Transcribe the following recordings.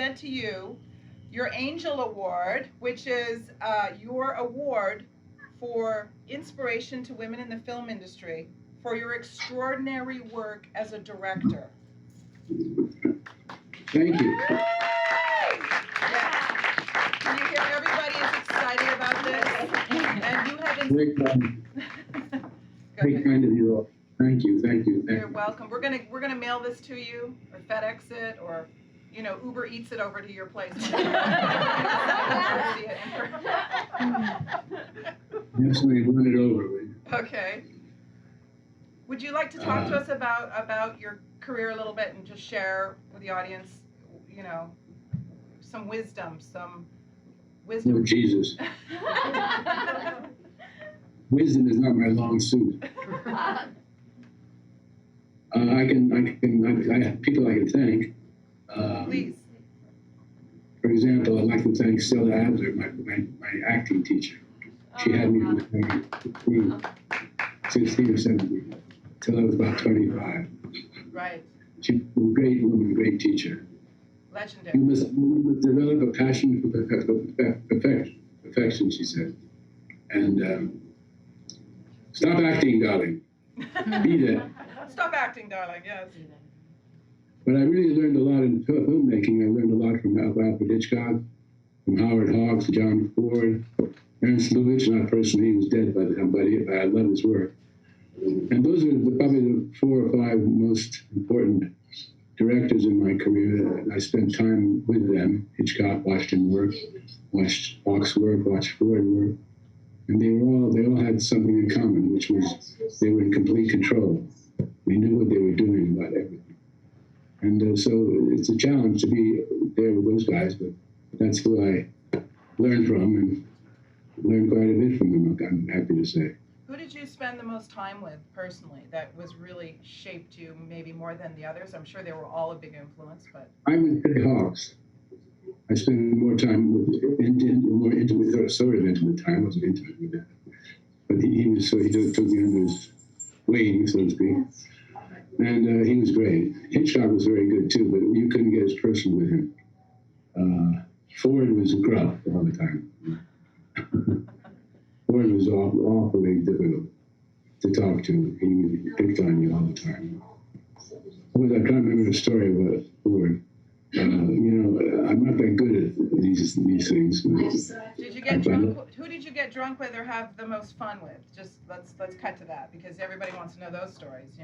present to you your Angel Award, which is your award for inspiration to women in the film industry for your extraordinary work as a director. Thank you. Yeah. Can you hear everybody is excited about this? And you have Very kind of you all. Thank you. You're welcome. We're gonna mail this to you, or FedEx it, or Uber Eats it over to your place. Absolutely, run it over. Okay. Would you like to talk to us about your career a little bit and just share with the audience, some wisdom. Oh, Jesus. Wisdom is not my long suit. I have people I can thank. Please. For example, I'd like to thank Stella Adler, my acting teacher. She had me from 16 or 17 till I was about 25. Right. She was a great woman, great teacher. Legendary. You must develop a passion for perfection, she said. And stop acting, darling. Be there. Stop acting, darling, yes. But I really learned a lot in filmmaking. I learned a lot from Alfred Hitchcock, from Howard Hawks, John Ford, Ernst Lubitsch, not personally, he was dead by the time, but I love his work. And those are probably the 4 or 5 most important directors in my career. I spent time with them. Hitchcock, watched him work, watched Hawks work, watched Ford work. And they all had something in common, which was they were in complete control. They knew what they were doing about everything. And so it's a challenge to be there with those guys, but that's who I learned from and learned quite a bit from them, I'm happy to say. Who did you spend the most time with personally that was really shaped you maybe more than the others? I'm sure they were all a big influence, but... I'm with Peter Hawks. I spent more time more intimate, sort of intimate time. I wasn't intimate with him. But he took me under his wing, so to speak. And he was great. Hitchcock was very good too, but you couldn't get as personal with him. Ford was gruff all the time. Ford was awfully difficult to talk to. He picked on you all the time. I can't remember the story about Ford. I'm not that good at these things. Did you get drunk? Who did you get drunk with or have the most fun with? Just let's cut to that because everybody wants to know those stories.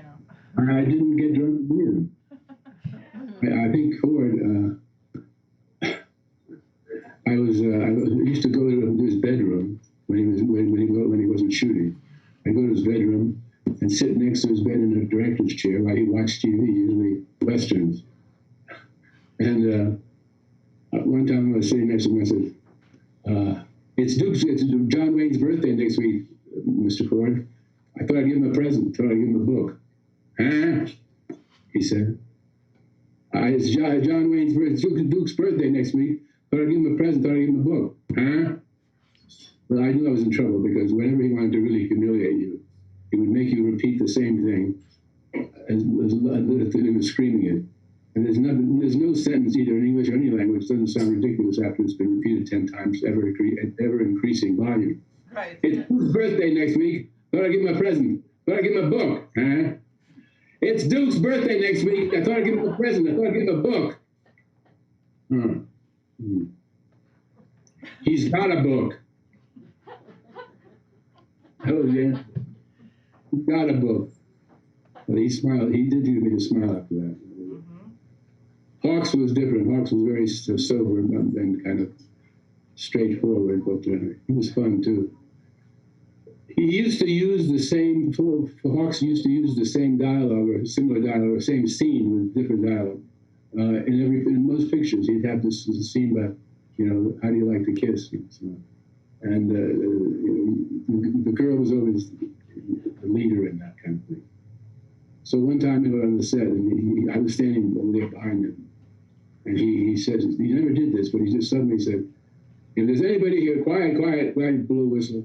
I didn't get drunk with him. I think Ford. I used to go to his bedroom when he wasn't shooting. I'd go to his bedroom and sit next to his bed in a director's chair while he watched TV, usually westerns. And one time I was sitting next to him, I said, it's John Wayne's birthday next week, Mr. Ford. I thought I'd give him a present, thought I'd give him a book. Huh? He said. It's John Wayne's birthday, Duke's birthday next week. Thought I'd give him a present, thought I'd give him a book. Huh? Well, I knew I was in trouble because whenever he wanted to really humiliate you, he would make you repeat the same thing as he was screaming it. And there's no sentence either in English or any language doesn't sound ridiculous after it's been repeated 10 times, ever increasing volume. Right. It's Duke's birthday next week. Thought I'd give him a present. Thought I'd give him a book. Huh? It's Duke's birthday next week. I thought I'd give him a present. I thought I'd give him a book. He's got a book. Oh yeah. He got a book. But he smiled. He did give me a smile after that. Hawks was different. Hawks was very sober and kind of straightforward, but he was fun too. He used to use the same, Hawks used to use the same dialogue or similar dialogue, or same scene with different dialogue. In most pictures, he'd have this scene about, how do you like to kiss? And the girl was always the leader in that kind of thing. So one time we were on the set, and I was standing over there behind him. And he says, he never did this, but he just suddenly said, if there's anybody here, quiet, blew a whistle.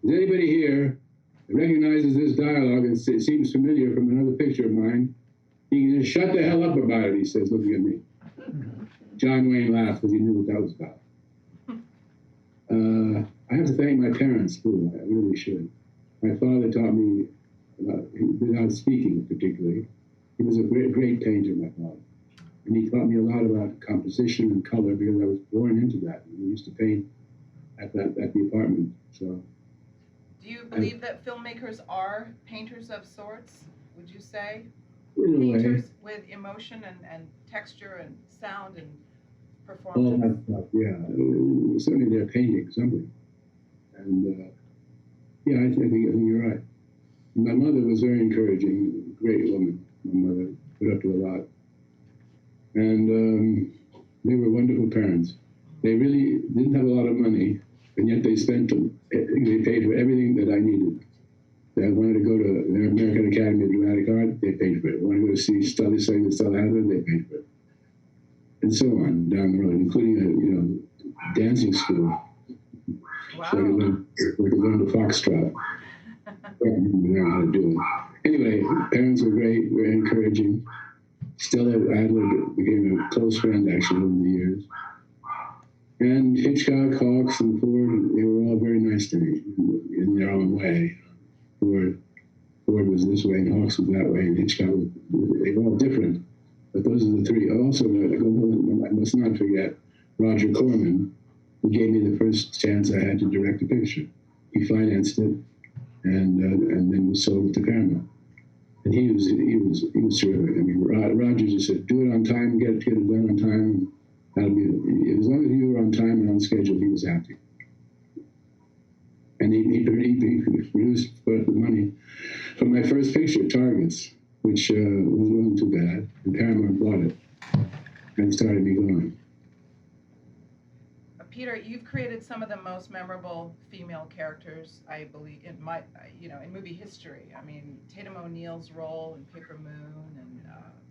If there's anybody here that recognizes this dialogue and it seems familiar from another picture of mine, he can just shut the hell up about it, he says, looking at me. John Wayne laughed because he knew what that was about. I have to thank my parents, too. I really should. My father taught me, without speaking particularly, he was a great painter, my father. And he taught me a lot about composition and color because I was born into that. We used to paint at the apartment. So, do you believe that filmmakers are painters of sorts, would you say? In a way. Painters with emotion and texture and sound and performance? All that stuff, yeah. Certainly they're painting something. And yeah, I think you're right. My mother was very encouraging, great woman. My mother put up with a lot. And they were wonderful parents. They really didn't have a lot of money, and yet they paid for everything that I needed. I wanted to go to the American Academy of Dramatic Art, they paid for it. I wanted to go to see Stella Adler, they paid for it. And so on, down the road, including a dancing school. Wow. So I could learn the foxtrot. I didn't know how to do it. Anyway, parents were great, very encouraging. Stella Adler became a close friend, actually, over the years. And Hitchcock, Hawks, and Ford, they were all very nice to me in their own way. Ford was this way, and Hawks was that way, and Hitchcock they were all different. But those are the three. Also, I must not forget Roger Corman, who gave me the first chance I had to direct a picture. He financed it, and then was sold it to Paramount. And he was terrific. I mean, Roger just said, "Do it on time, get it done on time. That'll be it. As long as you were on time and on schedule, he was happy." And he produced, put up the money for my first picture, Targets, which wasn't too bad. And Paramount bought it and started me going. Peter, you've created some of the most memorable female characters, I believe, in movie history. I mean, Tatum O'Neal's role in Paper Moon, and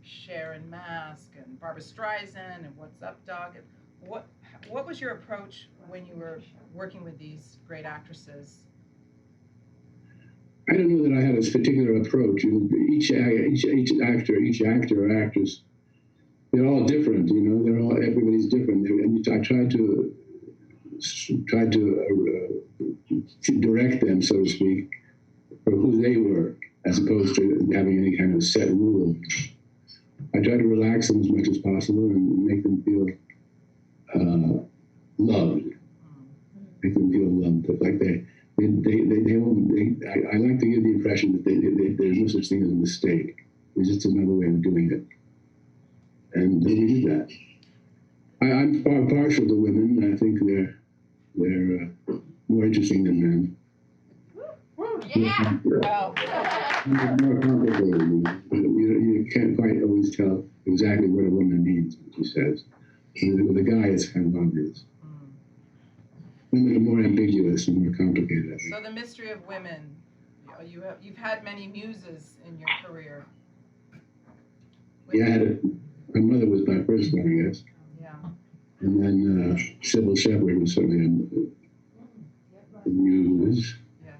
Cher in Mask, and Barbra Streisand, and What's Up, Dog? What was your approach when you were working with these great actresses? I don't know that I had a particular approach. Each actor or actress, they're all different. Everybody's different. And I tried to direct them, so to speak, for who they were, as opposed to having any kind of set rule. I tried to relax them as much as possible and make them feel loved. Make them feel loved, but like I like to give the impression that there's no such thing as a mistake. There's just another way of doing it, and we did that. I'm partial to women. I think they're more interesting than men. Yeah. More complicated. You can't quite always tell exactly what a woman means when she says. With a guy, it's kind of obvious. Women are more ambiguous and more complicated, I think. So the mystery of women. You've had many muses in your career. Yeah, my mother was my first one, I guess. Yeah. And then Cybill Shepherd was certainly a muse. Yes.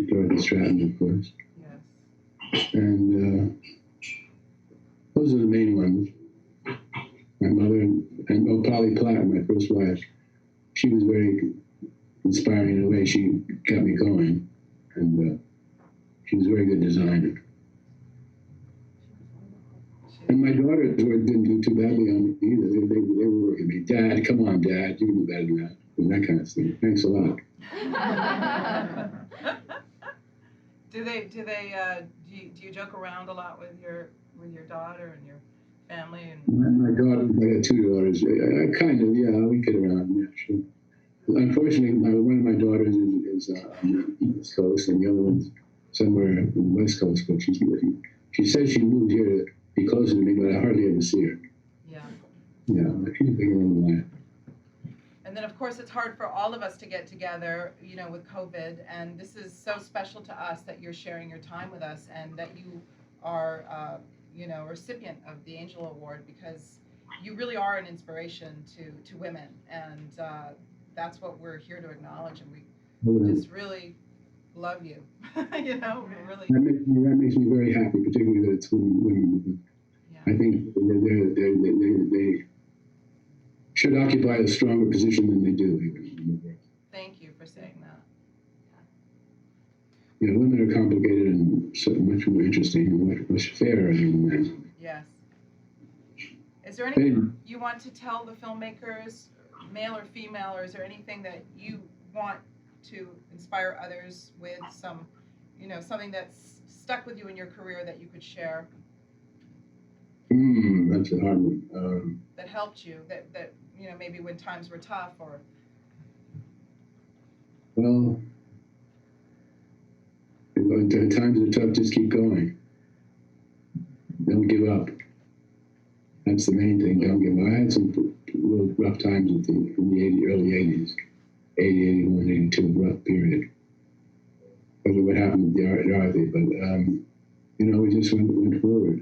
Dorothy Stratten, of course. Yes. And those are the main ones. My mother and Polly Platt, my first wife, she was very inspiring in a way. She got me going, and she was a very good designer. And my daughters didn't do too badly on me either. They were working me. Dad, come on, Dad, you can do better than that. And that kind of thing. Thanks a lot. Do you joke around a lot with your daughter and your family? And my daughter, I got two daughters. I kind of, yeah, we kid around, yeah, sure. Unfortunately, one of my daughters is on the East Coast, and the other one's somewhere on the West Coast. But she says she moved here to be closer to me, but I hardly ever see her. Yeah. Yeah, she's a big old life. And then, of course, it's hard for all of us to get together, with COVID. And this is so special to us that you're sharing your time with us, and that you are, a recipient of the Angel Award, because you really are an inspiration to women. And that's what we're here to acknowledge. And we just really love you. We really. That makes me very happy, particularly that it's women. Yeah. I think should occupy a stronger position than they do. Even. Thank you for saying that. You know, women are complicated and so much more interesting and much fairer than men. Yes. Is there anything you want to tell the filmmakers, male or female, or is there anything that you want to inspire others with, some, you know, something that's stuck with you in your career that you could share? That's a hard one. That helped you, that you know, maybe when times were tough, or... Well, when times are tough, just keep going. Don't give up. That's the main thing. Don't give up. I had some real rough times in the early 80s. 80, 81, 82, rough period. Because of what happened with Dorothy. But, you know, we just went forward.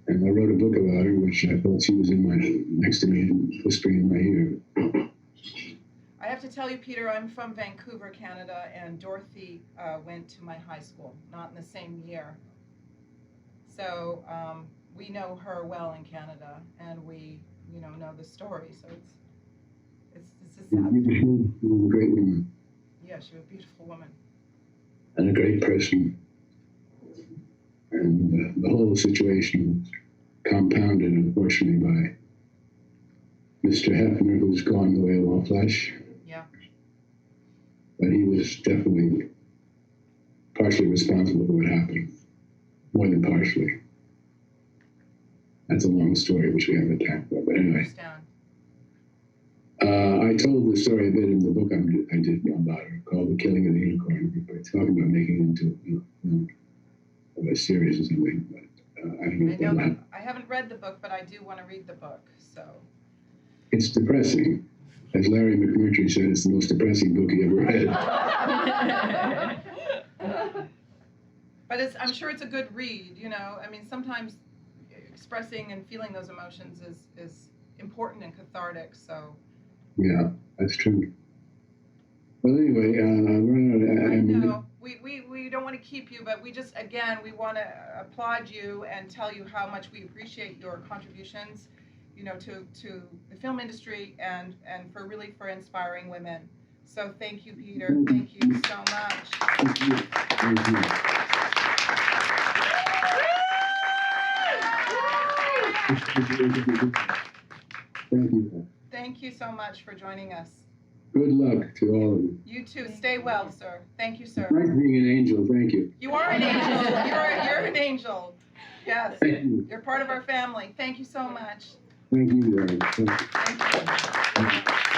And I wrote a book about her, which I felt she was next to me and whispering in my ear. I have to tell you, Peter, I'm from Vancouver, Canada, and Dorothy went to my high school, not in the same year. So we know her well in Canada, and we, you know the story. So it's a sad story. She was a great woman. Yeah, she was a beautiful woman. And a great person. And the whole situation was compounded, unfortunately, by Mr. Hefner, who's gone the way of all flesh. Yeah. But he was definitely partially responsible for what happened. More than partially. That's a long story, which we haven't talked about. But anyway. I told the story a bit in the book I did about her, called The Killing of the Unicorn. It's talking about making it into a series or something. But I don't know. I haven't read the book, but I do want to read the book. So. It's depressing. As Larry McMurtry said, it's the most depressing book he ever read. But I'm sure it's a good read, you know. I mean, sometimes expressing and feeling those emotions is important and cathartic, so. Yeah, that's true. Well, anyway, I know. We don't want to keep you, but we want to applaud you and tell you how much we appreciate your contributions, you know, to the film industry and for inspiring women. So thank you, Peter. Thank you so much. Thank you. Thank you. Thank you. Thank you so much for joining us. Good luck to all of you. You too. Stay well, sir. Thank you, sir. Nice being an angel. Thank you. You are an angel. You're an angel. Yes. Thank you. You're part of our family. Thank you so much. Thank you, Larry. Thank you.